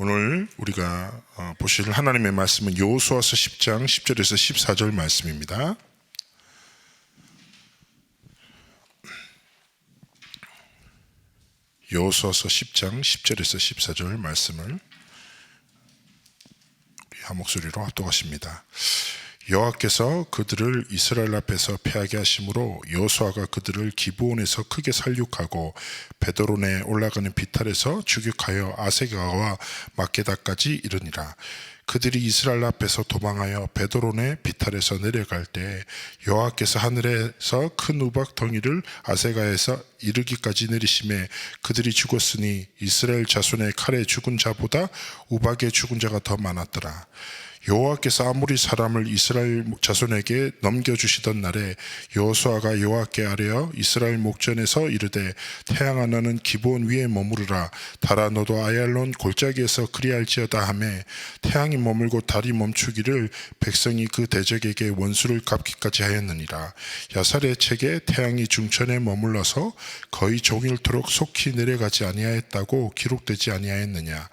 오늘 우리가 보실 하나님의 말씀은 여호수아서 10장 10절에서 14절 말씀입니다. 여호수아서 10장 10절에서 14절 말씀을 우리 한 목소리로 합독하십니다. 여호와께서 그들을 이스라엘 앞에서 패하게 하심으로 여호수아가 그들을 기브온에서 크게 살육하고 베드론에 올라가는 비탈에서 추격하여 아세가와 막게다까지 이르니라. 그들이 이스라엘 앞에서 도망하여 베드론의 비탈에서 내려갈 때 여호와께서 하늘에서 큰 우박 덩이를 아세가에서 이르기까지 내리심에 그들이 죽었으니 이스라엘 자손의 칼에 죽은 자보다 우박에 죽은 자가 더 많았더라. 여호와께서 아무리 사람을 이스라엘 자손에게 넘겨주시던 날에 여호수아가 여호와께 아뢰어 이스라엘 목전에서 이르되 태양아 너는 기브온 위에 머무르라. 달아 너도 아얄론 골짜기에서 그리할지어다 하매 태양이 머물고 달이 멈추기를 백성이 그 대적에게 원수를 갚기까지 하였느니라. 야살의 책에 태양이 중천에 머물러서 거의 종일토록 속히 내려가지 아니하였다고 기록되지 아니하였느냐.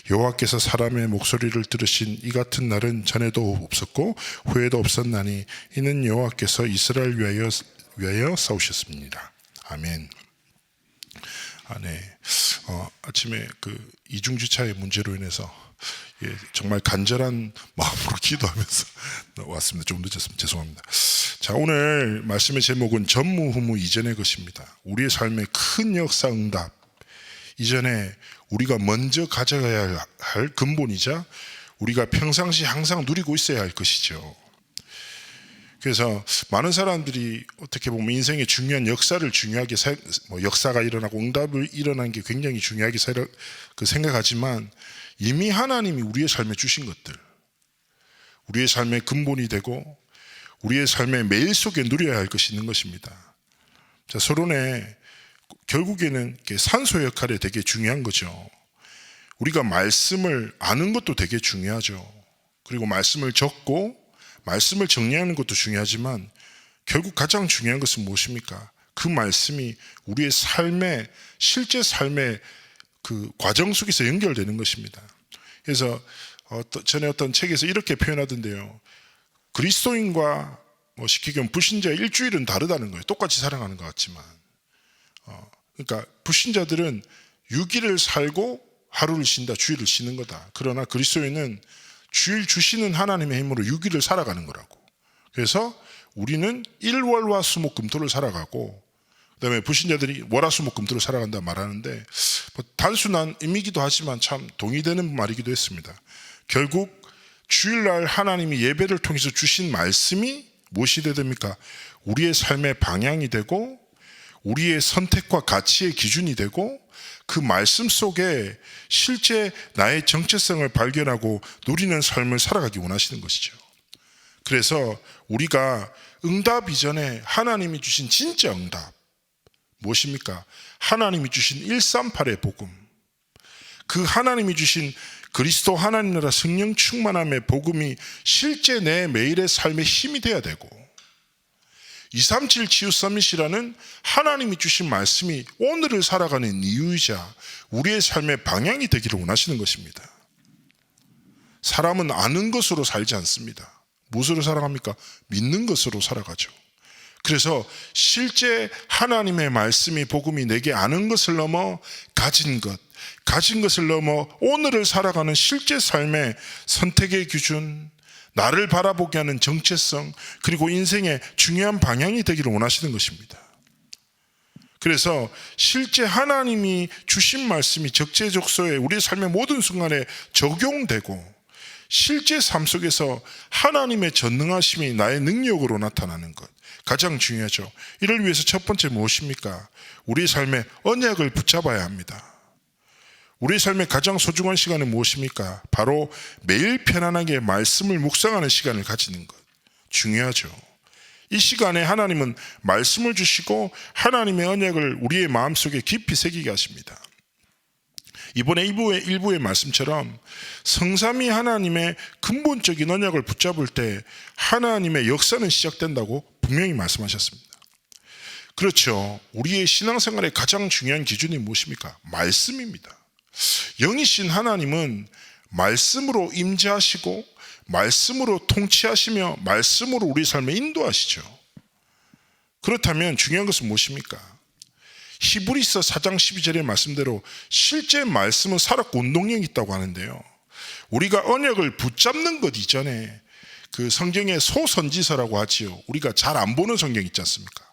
여호와께서 사람의 목소리를 들으신 이 같은 날 은 전에도 없었고 후에도 없었나니 이는 여호와께서 이스라엘 위하여 싸우셨습니다. 아멘. 네. 아침에 그 이중주차의 문제로 인해서 정말 간절한 마음으로 기도하면서 왔습니다. 좀 늦었습니다. 죄송합니다. 자, 오늘 말씀의 제목은 전무후무 이전의 것입니다. 우리의 삶의 큰 역사 응답 이전에 우리가 먼저 가져가야 할 근본이자 우리가 평상시 항상 누리고 있어야 할 것이죠. 그래서 많은 사람들이 어떻게 보면 인생의 중요한 역사를 중요하게 역사가 일어나고 응답을 일어난 게 굉장히 중요하게 생각하지만 이미 하나님이 우리의 삶에 주신 것들, 우리의 삶의 근본이 되고 우리의 삶의 매일 속에 누려야 할 것이 있는 것입니다. 자, 서론에 결국에는 산소 역할이 되게 중요한 거죠. 우리가 말씀을 아는 것도 되게 중요하죠. 그리고 말씀을 적고 말씀을 정리하는 것도 중요하지만 결국 가장 중요한 것은 무엇입니까? 그 말씀이 우리의 삶의 실제 삶의 그 과정 속에서 연결되는 것입니다. 그래서 전에 어떤 책에서 이렇게 표현하던데요. 그리스도인과 쉽게 얘기하면 불신자의 일주일은 다르다는 거예요. 똑같이 살아가는 것 같지만 그러니까 불신자들은 6일을 살고 하루를 쉰다, 주일을 쉬는 거다. 그러나 그리스도인은 주일 주시는 하나님의 힘으로 6일을 살아가는 거라고. 그래서 우리는 일월화수목금토를 살아가고 그다음에 불신자들이 월화수목금토를 살아간다 말하는데 단순한 의미이기도 하지만 참 동의되는 말이기도 했습니다. 결국 주일날 하나님이 예배를 통해서 주신 말씀이 무엇이 되야 됩니까? 우리의 삶의 방향이 되고 우리의 선택과 가치의 기준이 되고 그 말씀 속에 실제 나의 정체성을 발견하고 누리는 삶을 살아가기 원하시는 것이죠. 그래서 우리가 응답 이전에 하나님이 주신 진짜 응답 무엇입니까? 하나님이 주신 138의 복음, 그 하나님이 주신 그리스도 하나님 나라 성령 충만함의 복음이 실제 내 매일의 삶의 힘이 돼야 되고 237 치유 서밋이라는 하나님이 주신 말씀이 오늘을 살아가는 이유이자 우리의 삶의 방향이 되기를 원하시는 것입니다. 사람은 아는 것으로 살지 않습니다. 무엇으로 살아갑니까? 믿는 것으로 살아가죠. 그래서 실제 하나님의 말씀이 복음이 내게 아는 것을 넘어 가진 것을 넘어 오늘을 살아가는 실제 삶의 선택의 기준, 나를 바라보게 하는 정체성 그리고 인생의 중요한 방향이 되기를 원하시는 것입니다. 그래서 실제 하나님이 주신 말씀이 적재적소에 우리의 삶의 모든 순간에 적용되고 실제 삶 속에서 하나님의 전능하심이 나의 능력으로 나타나는 것 가장 중요하죠. 이를 위해서 첫 번째 무엇입니까? 우리의 삶의 언약을 붙잡아야 합니다. 우리의 삶의 가장 소중한 시간은 무엇입니까? 바로 매일 편안하게 말씀을 묵상하는 시간을 가지는 것 중요하죠. 이 시간에 하나님은 말씀을 주시고 하나님의 언약을 우리의 마음속에 깊이 새기게 하십니다. 이번에 일부의 말씀처럼 성삼위 하나님의 근본적인 언약을 붙잡을 때 하나님의 역사는 시작된다고 분명히 말씀하셨습니다. 그렇죠. 우리의 신앙생활의 가장 중요한 기준이 무엇입니까? 말씀입니다. 영이신 하나님은 말씀으로 임재하시고 말씀으로 통치하시며 말씀으로 우리 삶에 인도하시죠. 그렇다면 중요한 것은 무엇입니까? 히브리서 4장 12절의 말씀대로 실제 말씀은 살았고 운동력이 있다고 하는데요, 우리가 언약을 붙잡는 것 이전에 그 성경의 소선지서라고 하지요. 우리가 잘 안 보는 성경 있지 않습니까?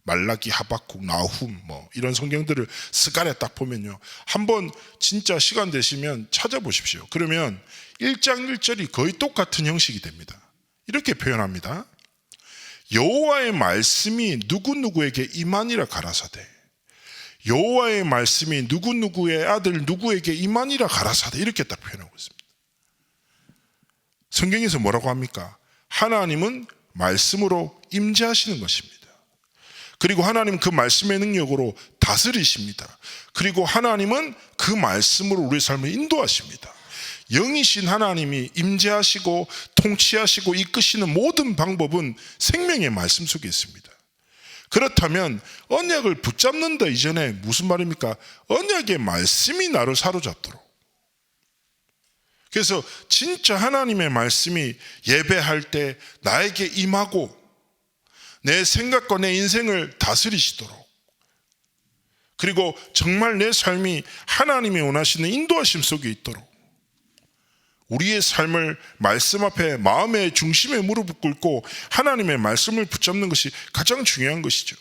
말라기, 하박국, 나훔 뭐 이런 성경들을 스가랴 딱 보면요, 한번 진짜 시간 되시면 찾아보십시오. 그러면 1장 1절이 거의 똑같은 형식이 됩니다. 이렇게 표현합니다. 여호와의 말씀이 누구누구에게 임하니라 가라사대. 여호와의 말씀이 누구누구의 아들 누구에게 임하니라 가라사대. 이렇게 딱 표현하고 있습니다. 성경에서 뭐라고 합니까? 하나님은 말씀으로 임재하시는 것입니다. 그리고 하나님 그 말씀의 능력으로 다스리십니다. 그리고 하나님은 그 말씀으로 우리의 삶을 인도하십니다. 영이신 하나님이 임재하시고 통치하시고 이끄시는 모든 방법은 생명의 말씀 속에 있습니다. 그렇다면 언약을 붙잡는다 이전에 무슨 말입니까? 언약의 말씀이 나를 사로잡도록. 그래서 진짜 하나님의 말씀이 예배할 때 나에게 임하고 내 생각과 내 인생을 다스리시도록, 그리고 정말 내 삶이 하나님이 원하시는 인도하심 속에 있도록 우리의 삶을 말씀 앞에 마음의 중심에 무릎을 꿇고 하나님의 말씀을 붙잡는 것이 가장 중요한 것이죠.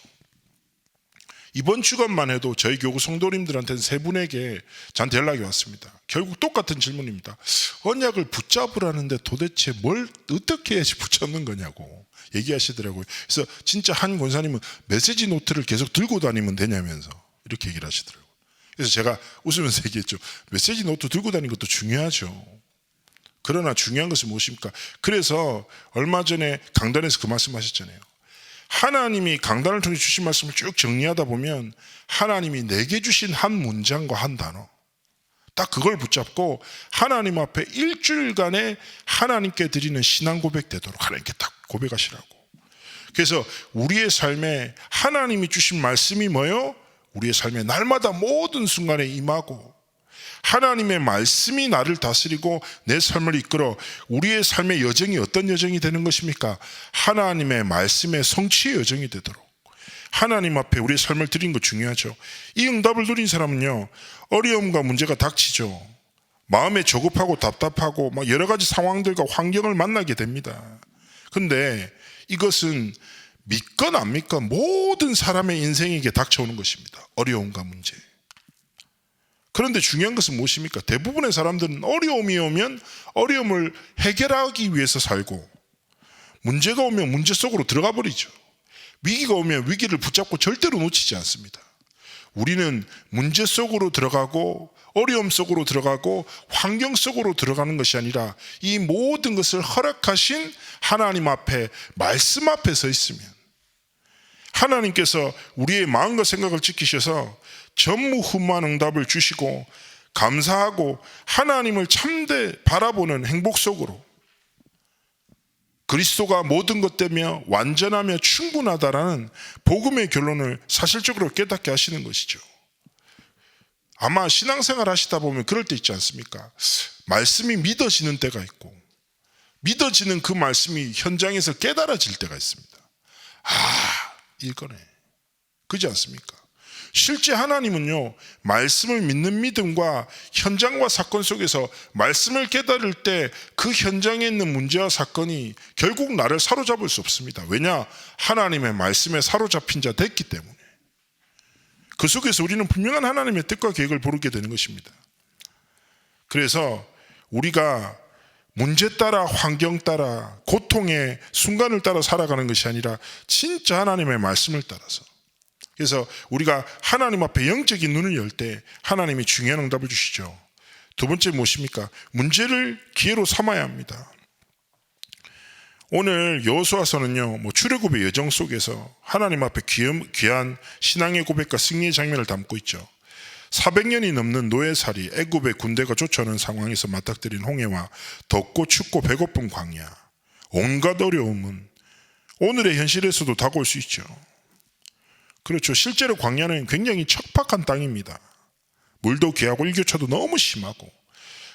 이번 주간만 해도 저희 교구 성도님들한테는 세 분에게 저한테 연락이 왔습니다. 결국 똑같은 질문입니다. 언약을 붙잡으라는데 도대체 뭘 어떻게 해야지 붙잡는 거냐고 얘기하시더라고요. 그래서 진짜 한 권사님은 메시지 노트를 계속 들고 다니면 되냐면서 이렇게 얘기를 하시더라고요. 그래서 제가 웃으면서 얘기했죠. 메시지 노트 들고 다니는 것도 중요하죠. 그러나 중요한 것은 무엇입니까? 그래서 얼마 전에 강단에서 그 말씀 하셨잖아요. 하나님이 강단을 통해 주신 말씀을 쭉 정리하다 보면 하나님이 내게 주신 한 문장과 한 단어, 딱 그걸 붙잡고 하나님 앞에 일주일간의 하나님께 드리는 신앙 고백 되도록 하나님께 딱 고백하시라고. 그래서 우리의 삶에 하나님이 주신 말씀이 뭐요? 우리의 삶에 날마다 모든 순간에 임하고 하나님의 말씀이 나를 다스리고 내 삶을 이끌어 우리의 삶의 여정이 어떤 여정이 되는 것입니까? 하나님의 말씀의 성취의 여정이 되도록 하나님 앞에 우리의 삶을 드린 것 중요하죠. 이 응답을 누린 사람은요, 어려움과 문제가 닥치죠. 마음에 조급하고 답답하고 막 여러 가지 상황들과 환경을 만나게 됩니다. 그런데 이것은 믿건 안 믿건 모든 사람의 인생에게 닥쳐오는 것입니다. 어려움과 문제. 그런데 중요한 것은 무엇입니까? 대부분의 사람들은 어려움이 오면 어려움을 해결하기 위해서 살고, 문제가 오면 문제 속으로 들어가 버리죠. 위기가 오면 위기를 붙잡고 절대로 놓치지 않습니다. 우리는 문제 속으로 들어가고 어려움 속으로 들어가고 환경 속으로 들어가는 것이 아니라 이 모든 것을 허락하신 하나님 앞에, 말씀 앞에 서 있으면 하나님께서 우리의 마음과 생각을 지키셔서 전무후무한 응답을 주시고 감사하고 하나님을 참되 바라보는 행복 속으로 그리스도가 모든 것 되며 완전하며 충분하다라는 복음의 결론을 사실적으로 깨닫게 하시는 것이죠. 아마 신앙생활 하시다 보면 그럴 때 있지 않습니까? 말씀이 믿어지는 때가 있고 믿어지는 그 말씀이 현장에서 깨달아질 때가 있습니다. 이거네. 그렇지 않습니까? 실제 하나님은요, 말씀을 믿는 믿음과 현장과 사건 속에서 말씀을 깨달을 때 그 현장에 있는 문제와 사건이 결국 나를 사로잡을 수 없습니다. 왜냐? 하나님의 말씀에 사로잡힌 자 됐기 때문에. 그 속에서 우리는 분명한 하나님의 뜻과 계획을 모르게 되는 것입니다. 그래서 우리가 문제 따라, 환경 따라, 고통의 순간을 따라 살아가는 것이 아니라 진짜 하나님의 말씀을 따라서, 그래서 우리가 하나님 앞에 영적인 눈을 열 때 하나님이 중요한 응답을 주시죠. 두 번째 무엇입니까? 문제를 기회로 삼아야 합니다. 오늘 여호수아서는요, 출애굽의 여정 속에서 하나님 앞에 귀한 신앙의 고백과 승리의 장면을 담고 있죠. 400년이 넘는 노예살이, 애굽의 군대가 쫓아오는 상황에서 맞닥뜨린 홍해와 덥고 춥고 배고픈 광야, 온갖 어려움은 오늘의 현실에서도 다가올 수 있죠. 그렇죠. 실제로 광야는 굉장히 척박한 땅입니다. 물도 귀하고 일교차도 너무 심하고,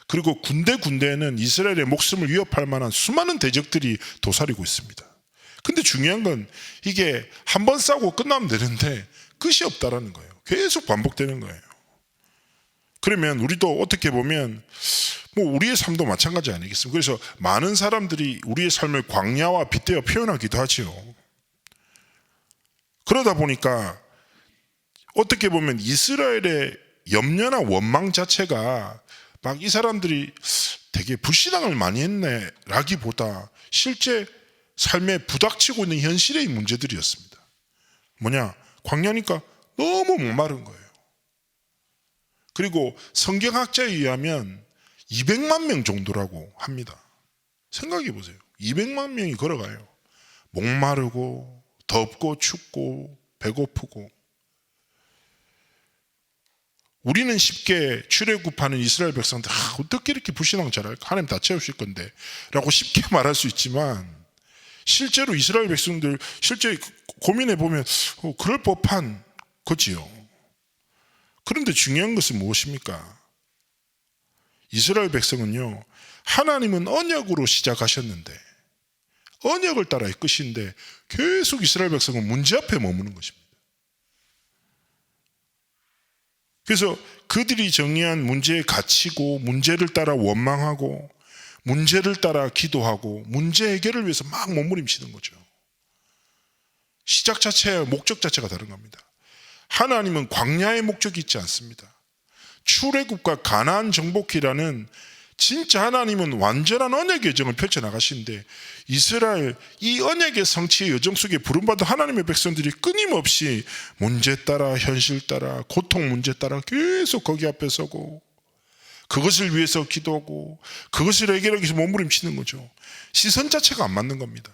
그리고 군데군데에는 이스라엘의 목숨을 위협할 만한 수많은 대적들이 도사리고 있습니다. 근데 중요한 건 이게 한 번 싸우고 끝나면 되는데 끝이 없다라는 거예요. 계속 반복되는 거예요. 그러면 우리도 어떻게 보면 뭐 우리의 삶도 마찬가지 아니겠습니까? 그래서 많은 사람들이 우리의 삶을 광야와 빗대어 표현하기도 하지요. 그러다 보니까 어떻게 보면 이스라엘의 염려나 원망 자체가 막 이 사람들이 되게 불신앙을 많이 했네 라기보다 실제 삶에 부닥치고 있는 현실의 문제들이었습니다. 뭐냐? 광야니까 너무 목마른 거예요. 그리고 성경학자에 의하면 200만 명 정도라고 합니다. 생각해 보세요. 200만 명이 걸어가요. 목마르고 덥고 춥고 배고프고. 우리는 쉽게 출애굽하는 이스라엘 백성들 어떻게 이렇게 불신앙 잘할까? 하나님 다 채우실 건데 라고 쉽게 말할 수 있지만 실제로 이스라엘 백성들 실제 고민해 보면 그럴 법한 거지요. 그런데 중요한 것은 무엇입니까? 이스라엘 백성은요, 하나님은 언약으로 시작하셨는데 언약을 따라 이끄신데 계속 이스라엘 백성은 문제 앞에 머무는 것입니다. 그래서 그들이 정의한 문제에 갇히고 문제를 따라 원망하고 문제를 따라 기도하고 문제 해결을 위해서 막 몸부림치는 거죠. 시작 자체와 목적 자체가 다른 겁니다. 하나님은 광야의 목적이 있지 않습니다. 출애굽과 가나안 정복기라는 진짜 하나님은 완전한 언약의 여정을 펼쳐나가시는데 이스라엘 이 언약의 성취의 여정 속에 부름받은 하나님의 백성들이 끊임없이 문제 따라 현실 따라 고통 문제 따라 계속 거기 앞에 서고 그것을 위해서 기도하고 그것을 해결하기 위해서 몸부림치는 거죠. 시선 자체가 안 맞는 겁니다.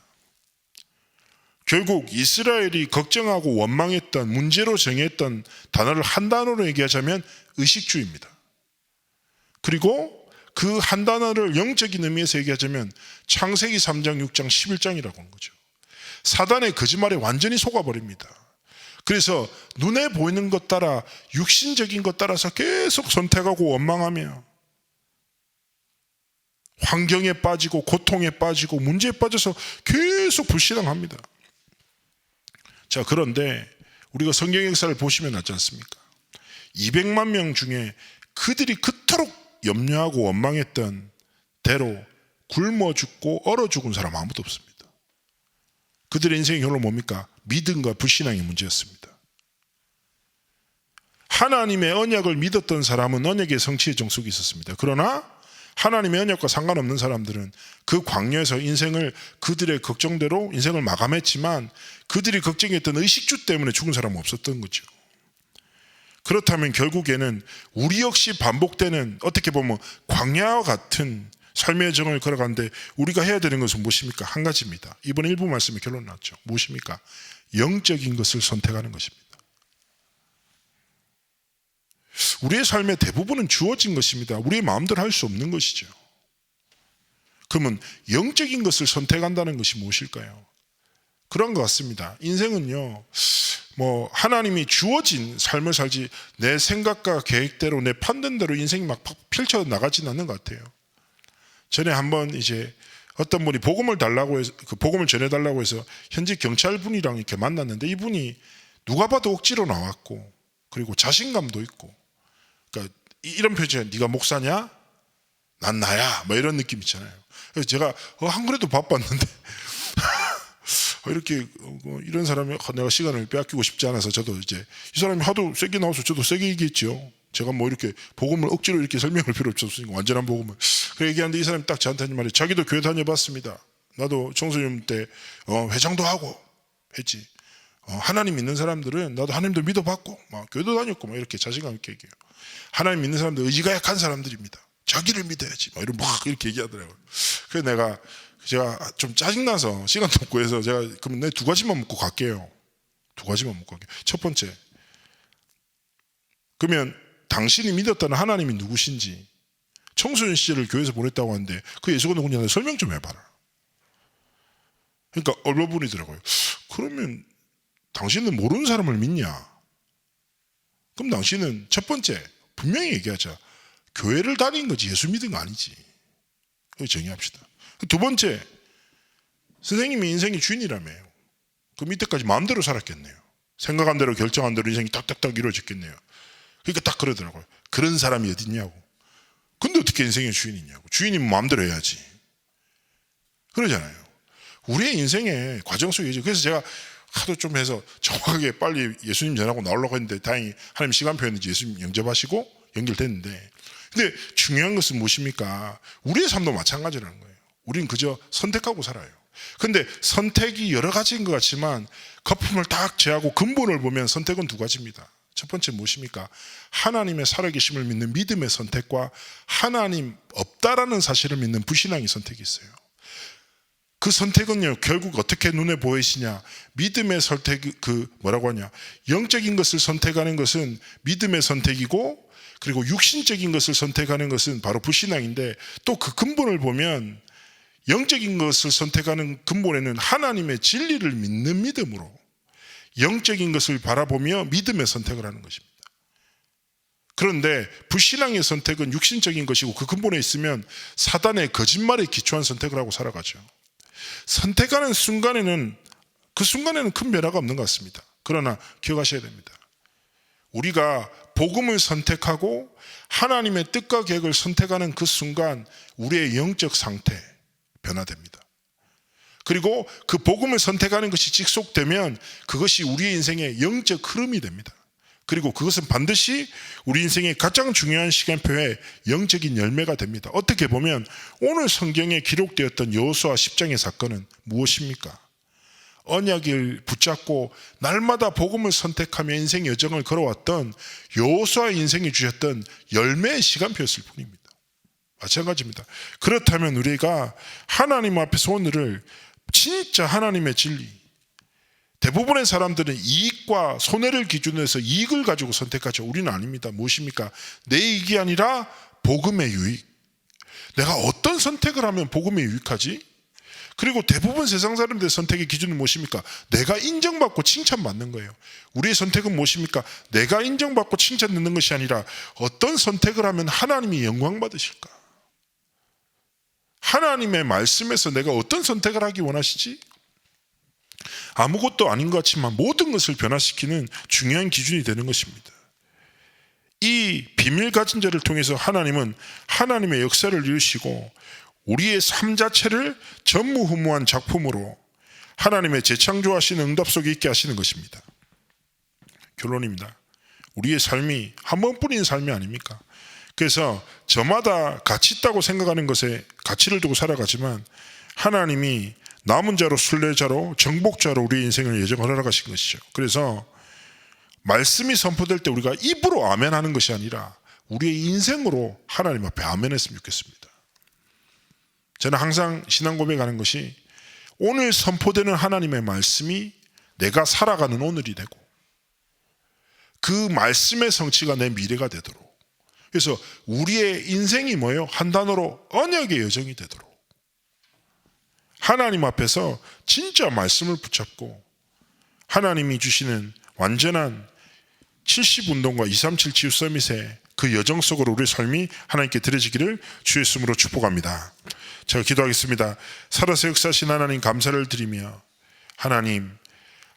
결국 이스라엘이 걱정하고 원망했던 문제로 정했던 단어를 한 단어로 얘기하자면 의식주의입니다. 그리고 그 한 단어를 영적인 의미에서 얘기하자면 창세기 3장, 6장, 11장이라고 하는 거죠. 사단의 거짓말에 완전히 속아버립니다. 그래서 눈에 보이는 것 따라 육신적인 것 따라서 계속 선택하고 원망하며 환경에 빠지고 고통에 빠지고 문제에 빠져서 계속 불신앙합니다. 자, 그런데 우리가 성경 역사를 보시면 알지 않습니까? 200만 명 중에 그들이 그토록 염려하고 원망했던 대로 굶어 죽고 얼어 죽은 사람 아무도 없습니다. 그들의 인생의 결론 뭡니까? 믿음과 불신앙의 문제였습니다. 하나님의 언약을 믿었던 사람은 언약의 성취의 정속이 있었습니다. 그러나 하나님의 언약과 상관없는 사람들은 그 광야에서 인생을 그들의 걱정대로 인생을 마감했지만 그들이 걱정했던 의식주 때문에 죽은 사람은 없었던 거죠. 그렇다면 결국에는 우리 역시 반복되는 어떻게 보면 광야와 같은 삶의 정을 걸어가는데 우리가 해야 되는 것은 무엇입니까? 한 가지입니다. 이번 일부 말씀에 결론 났죠. 무엇입니까? 영적인 것을 선택하는 것입니다. 우리의 삶의 대부분은 주어진 것입니다. 우리의 마음대로 할 수 없는 것이죠. 그러면 영적인 것을 선택한다는 것이 무엇일까요? 그런 것 같습니다. 인생은요, 뭐 하나님이 주어진 삶을 살지 내 생각과 계획대로 내 판단대로 인생이 막 펼쳐 나가지는 않는 것 같아요. 전에 한번 이제 어떤 분이 복음을 달라고 해서 그 복음을 전해달라고 해서 현직 경찰분이랑 이렇게 만났는데 이분이 누가 봐도 억지로 나왔고 그리고 자신감도 있고 그러니까 이런 표현, 네가 목사냐? 난 나야. 뭐 이런 느낌 있잖아요. 그래서 제가 한 그래도 바빴는데 이렇게 이런 사람이 내가 시간을 빼앗기고 싶지 않아서 저도 이제 이 사람이 하도 세게 나와서 저도 세게 얘기했죠. 제가 뭐 이렇게 복음을 억지로 이렇게 설명할 필요 없었으니까 완전한 복음을. 그래 얘기하는데 이 사람이 딱 저한테 하는 말이 자기도 교회 다녀봤습니다. 나도 청소년 때 회장도 하고 했지. 하나님 믿는 사람들은 나도 하나님도 믿어봤고 막 교회도 다녔고 막 이렇게 자신감 있게 얘기해요. 하나님 믿는 사람들 의지가 약한 사람들입니다. 자기를 믿어야지 막 이렇게 얘기하더라고요. 그래서 제가 좀 짜증나서 시간도 없고 해서 제가 그럼 내 두 가지만 묻고 갈게요. 두 가지만 묻고 갈게요. 첫 번째, 그러면 당신이 믿었다는 하나님이 누구신지 청소년 시절을 교회에서 보냈다고 하는데 그 예수가 누구냐 설명 좀 해봐라. 그러니까 얼버무리더라고요. 그러면 당신은 모르는 사람을 믿냐? 그럼 당신은 첫 번째 분명히 얘기하자. 교회를 다닌 거지 예수 믿은 거 아니지. 그거 정의합시다. 두 번째, 선생님이 인생의 주인이라며요. 그럼 이때까지 마음대로 살았겠네요. 생각한 대로 결정한 대로 인생이 딱딱딱 이루어졌겠네요. 그러니까 딱 그러더라고요. 그런 사람이 어디 있냐고. 근데 어떻게 인생의 주인이냐고. 주인이면 마음대로 해야지. 그러잖아요. 우리의 인생의 과정 속에, 그래서 제가 하도 좀 해서 정확하게 빨리 예수님 전하고 나오려고 했는데 다행히 하나님 시간표였는지 예수님 영접하시고 연결됐는데, 근데 중요한 것은 무엇입니까? 우리의 삶도 마찬가지라는 거예요. 우리는 그저 선택하고 살아요. 근데 선택이 여러 가지인 것 같지만 거품을 딱 제하고 근본을 보면 선택은 두 가지입니다. 첫 번째 무엇입니까? 하나님의 살아계심을 믿는 믿음의 선택과 하나님 없다라는 사실을 믿는 불신앙의 선택이 있어요. 그 선택은요, 결국 어떻게 눈에 보이시냐? 믿음의 선택, 뭐라고 하냐? 영적인 것을 선택하는 것은 믿음의 선택이고, 그리고 육신적인 것을 선택하는 것은 바로 불신앙인데, 또 그 근본을 보면 영적인 것을 선택하는 근본에는 하나님의 진리를 믿는 믿음으로 영적인 것을 바라보며 믿음의 선택을 하는 것입니다. 그런데 불신앙의 선택은 육신적인 것이고 그 근본에 있으면 사단의 거짓말에 기초한 선택을 하고 살아가죠. 선택하는 순간에는, 그 순간에는 큰 변화가 없는 것 같습니다. 그러나 기억하셔야 됩니다. 우리가 복음을 선택하고 하나님의 뜻과 계획을 선택하는 그 순간 우리의 영적 상태 변화됩니다. 그리고 그 복음을 선택하는 것이 직속되면 그것이 우리의 인생의 영적 흐름이 됩니다. 그리고 그것은 반드시 우리 인생의 가장 중요한 시간표에 영적인 열매가 됩니다. 어떻게 보면 오늘 성경에 기록되었던 여호수아 10장의 사건은 무엇입니까? 언약을 붙잡고 날마다 복음을 선택하며 인생 여정을 걸어왔던 여호수아의 인생이 주셨던 열매의 시간표였을 뿐입니다. 마찬가지입니다. 그렇다면 우리가 하나님 앞에서 오늘을 진짜 하나님의 진리, 대부분의 사람들은 이익과 손해를 기준으로 해서 이익을 가지고 선택하죠. 우리는 아닙니다. 무엇입니까? 내 이익이 아니라 복음의 유익. 내가 어떤 선택을 하면 복음에 유익하지? 그리고 대부분 세상 사람들의 선택의 기준은 무엇입니까? 내가 인정받고 칭찬받는 거예요. 우리의 선택은 무엇입니까? 내가 인정받고 칭찬 듣는 것이 아니라 어떤 선택을 하면 하나님이 영광 받으실까? 하나님의 말씀에서 내가 어떤 선택을 하기 원하시지? 아무것도 아닌 것 같지만 모든 것을 변화시키는 중요한 기준이 되는 것입니다. 이 비밀 가진 자를 통해서 하나님은 하나님의 역사를 이루시고 우리의 삶 자체를 전무후무한 작품으로 하나님의 재창조하시는 응답 속에 있게 하시는 것입니다. 결론입니다. 우리의 삶이 한 번뿐인 삶이 아닙니까? 그래서 저마다 가치 있다고 생각하는 것에 가치를 두고 살아가지만 하나님이 남은 자로, 순례자로, 정복자로 우리의 인생을 예정하러 가신 것이죠. 그래서 말씀이 선포될 때 우리가 입으로 아멘 하는 것이 아니라 우리의 인생으로 하나님 앞에 아멘 했으면 좋겠습니다. 저는 항상 신앙 고백하는 것이 오늘 선포되는 하나님의 말씀이 내가 살아가는 오늘이 되고 그 말씀의 성취가 내 미래가 되도록, 그래서 우리의 인생이 뭐예요? 한 단어로 언약의 여정이 되도록 하나님 앞에서 진짜 말씀을 붙잡고 하나님이 주시는 완전한 70운동과 237 치유 서밋의 그 여정 속으로 우리의 삶이 하나님께 드려지기를 주의 이름으로 축복합니다. 제가 기도하겠습니다. 살아서 역사하신 하나님 감사를 드리며 하나님,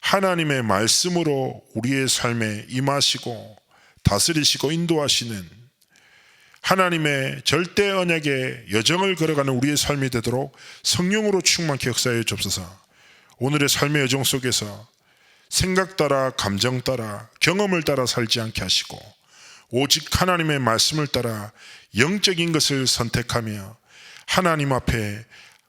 하나님의 말씀으로 우리의 삶에 임하시고 다스리시고 인도하시는 하나님의 절대 언약의 여정을 걸어가는 우리의 삶이 되도록 성령으로 충만케 역사해 주옵소서. 오늘의 삶의 여정 속에서 생각 따라, 감정 따라, 경험을 따라 살지 않게 하시고 오직 하나님의 말씀을 따라 영적인 것을 선택하며 하나님 앞에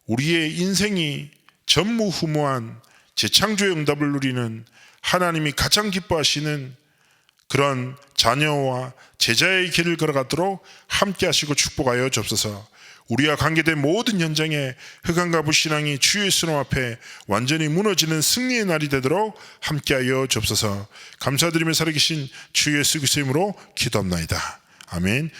우리의 인생이 전무후무한 재창조의 응답을 누리는 하나님이 가장 기뻐하시는 그런 자녀와 제자의 길을 걸어가도록 함께 하시고 축복하여 주옵소서. 우리와 관계된 모든 현장에 흑암과 불신앙이 주의 예수 앞에 완전히 무너지는 승리의 날이 되도록 함께하여 주옵소서. 감사드리며 살아계신 주 예수 그리스도의 이름으로 기도합나이다. 아멘.